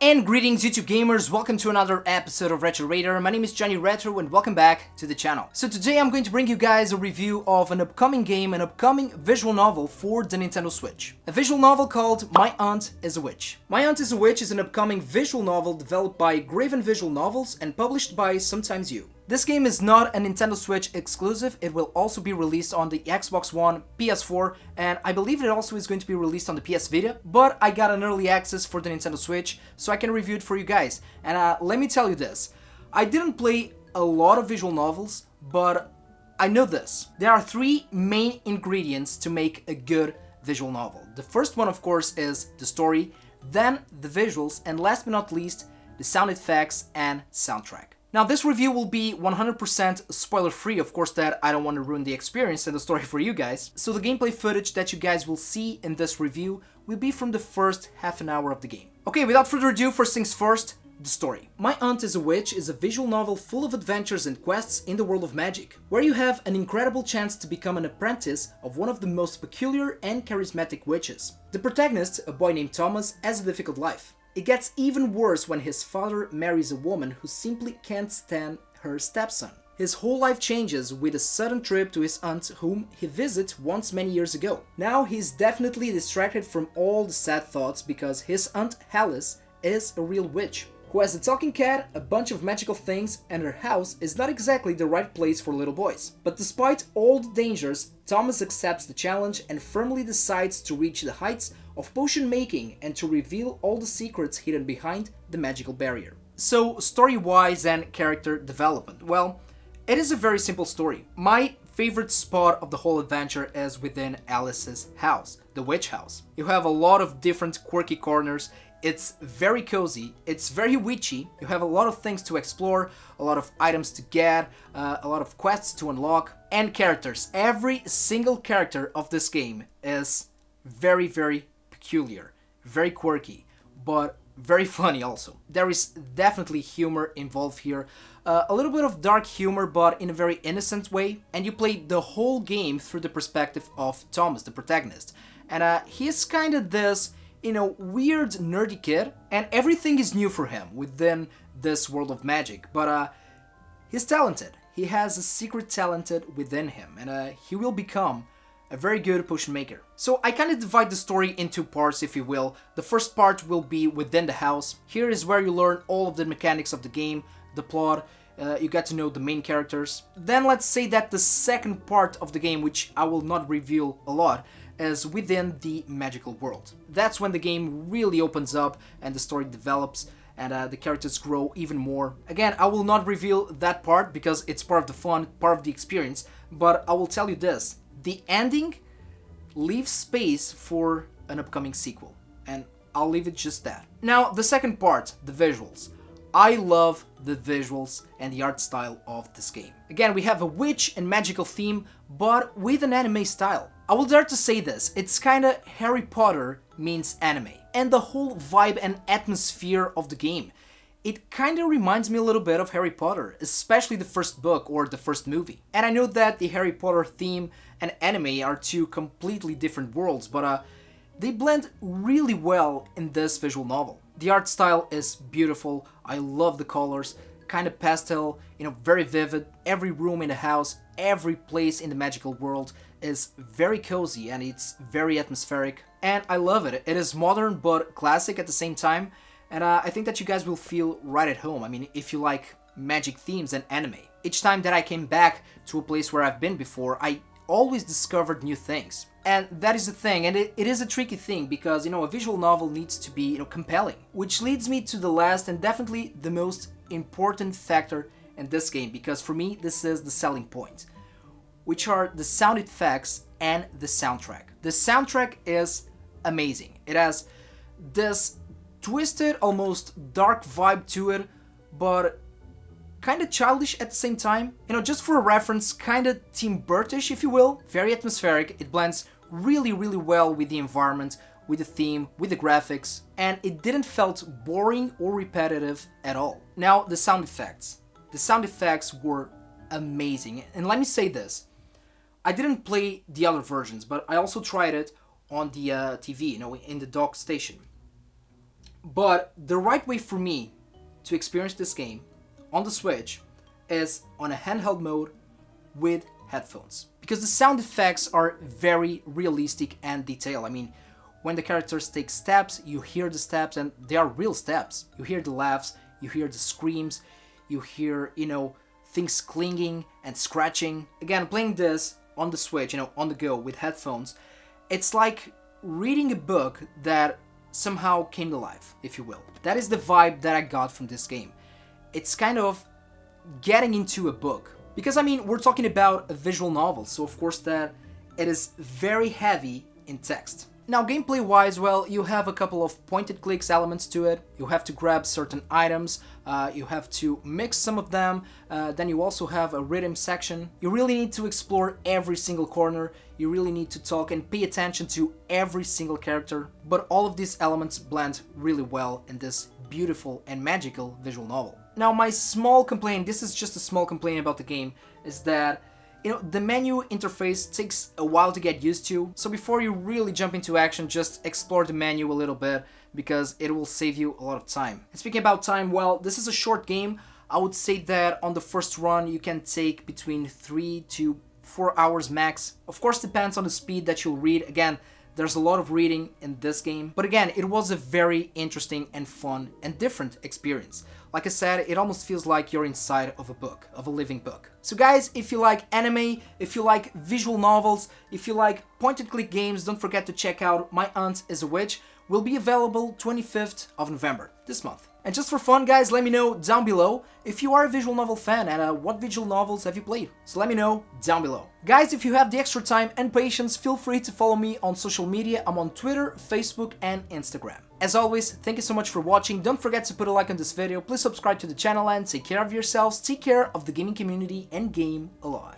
And greetings YouTube gamers, welcome to another episode of Retro Raider. My name is Johnny Retro and welcome back to the channel. So today I'm going to bring you guys a review of an upcoming game, an upcoming visual novel for the Nintendo Switch. A visual novel called My Aunt is a Witch. My Aunt is a Witch is an upcoming visual novel developed by Graven Visual Novels and published by Sometimes You. This game is not a Nintendo Switch exclusive, it will also be released on the Xbox One, PS4, and I believe it also is going to be released on the PS Vita, but I got an early access for the Nintendo Switch, so I can review it for you guys. And let me tell you this, I didn't play a lot of visual novels, but I know this. There are three main ingredients to make a good visual novel. The first one, of course, is the story, then the visuals, and last but not least, the sound effects and soundtrack. Now this review will be 100% spoiler free, of course that I don't want to ruin the experience and the story for you guys. So the gameplay footage that you guys will see in this review will be from the first half an hour of the game. Okay, without further ado, first things first, the story. My Aunt is a Witch is a visual novel full of adventures and quests in the world of magic, where you have an incredible chance to become an apprentice of one of the most peculiar and charismatic witches. The protagonist, a boy named Thomas, has a difficult life. It gets even worse when his father marries a woman who simply can't stand her stepson. His whole life changes with a sudden trip to his aunt whom he visited once many years ago. Now he's definitely distracted from all the sad thoughts because his aunt Alice is a real witch, who has a talking cat, a bunch of magical things, and her house is not exactly the right place for little boys. But despite all the dangers, Thomas accepts the challenge and firmly decides to reach the heights of potion making and to reveal all the secrets hidden behind the magical barrier. So, story-wise and character development. Well, it is a very simple story. My favorite spot of the whole adventure is within Alice's house, the witch house. You have a lot of different quirky corners. It's very cozy, it's very witchy, you have a lot of things to explore, a lot of items to get, a lot of quests to unlock, and characters. Every single character of this game is very peculiar, very quirky, but very funny also. There is definitely humor involved here, a little bit of dark humor but in a very innocent way, and you play the whole game through the perspective of Thomas, the protagonist. And he is kind of this weird nerdy kid, and everything is new for him within this world of magic, but he's talented. He has a secret talent within him, and he will become a very good potion maker. So I kind of divide the story into parts, if you will. The first part will be within the house. Here is where you learn all of the mechanics of the game, the plot, you get to know the main characters. Then let's say that the second part of the game, which I will not reveal a lot, is within the magical world. That's when the game really opens up and the story develops and the characters grow even more. Again, I will not reveal that part because it's part of the fun, part of the experience, but I will tell you this. The ending leaves space for an upcoming sequel, and I'll leave it just that. Now, the second part, the visuals. I love the visuals and the art style of this game. Again, we have a witch and magical theme, but with an anime style. I will dare to say this, it's kinda Harry Potter means anime. And the whole vibe and atmosphere of the game, it kinda reminds me a little bit of Harry Potter, especially the first book or the first movie. And I know that the Harry Potter theme and anime are two completely different worlds, but they blend really well in this visual novel. The art style is beautiful, I love the colors, kind of pastel, very vivid. Every room in the house, every place in the magical world is very cozy and it's very atmospheric. And I love it. It is modern but classic at the same time. And I think that you guys will feel right at home. I mean, if you like magic themes and anime. Each time that I came back to a place where I've been before, I always discovered new things. And that is the thing, and it is a tricky thing because, a visual novel needs to be, compelling. Which leads me to the last and definitely the most important factor in this game, because for me, this is the selling point, which are the sound effects and the soundtrack. The soundtrack is amazing. It has this twisted, almost dark vibe to it, but kind of childish at the same time. Just for a reference, kind of Tim Burton-ish, if you will. Very atmospheric. It blends really well with the environment, with the theme, with the graphics, and it didn't felt boring or repetitive at all. Now, the sound effects. The sound effects were amazing. And let me say this. I didn't play the other versions, but I also tried it on the TV, in the dock station. But the right way for me to experience this game on the Switch is on a handheld mode with headphones. Because the sound effects are very realistic and detailed. I mean, when the characters take steps, you hear the steps and they are real steps. You hear the laughs, you hear the screams, you hear, things clinging and scratching. Again, playing this on the Switch, on the go with headphones, it's like reading a book that somehow came to life, if you will. That is the vibe that I got from this game. It's kind of getting into a book. Because, I mean, we're talking about a visual novel, so of course that it is very heavy in text. Now, gameplay-wise, well, you have a couple of pointed clicks elements to it. You have to grab certain items, you have to mix some of them, then you also have a rhythm section. You really need to explore every single corner, you really need to talk and pay attention to every single character, but all of these elements blend really well in this beautiful and magical visual novel. Now, my small complaint, this is just a small complaint about the game, is that the menu interface takes a while to get used to, so before you really jump into action, just explore the menu a little bit, because it will save you a lot of time. And speaking about time, well, this is a short game. I would say that on the first run you can take between 3 to 4 hours max. Of course, depends on the speed that you'll read. Again, there's a lot of reading in this game, but again, it was a very interesting and fun and different experience. Like I said, it almost feels like you're inside of a book, of a living book. So guys, if you like anime, if you like visual novels, if you like point-and-click games, don't forget to check out My Aunt is a Witch. Will be available 25th of November, this month. And just for fun, guys, let me know down below if you are a visual novel fan and what visual novels have you played. So let me know down below. Guys, if you have the extra time and patience, feel free to follow me on social media. I'm on Twitter, Facebook, and Instagram. As always, thank you so much for watching. Don't forget to put a like on this video. Please subscribe to the channel and take care of yourselves, take care of the gaming community, and game a lot.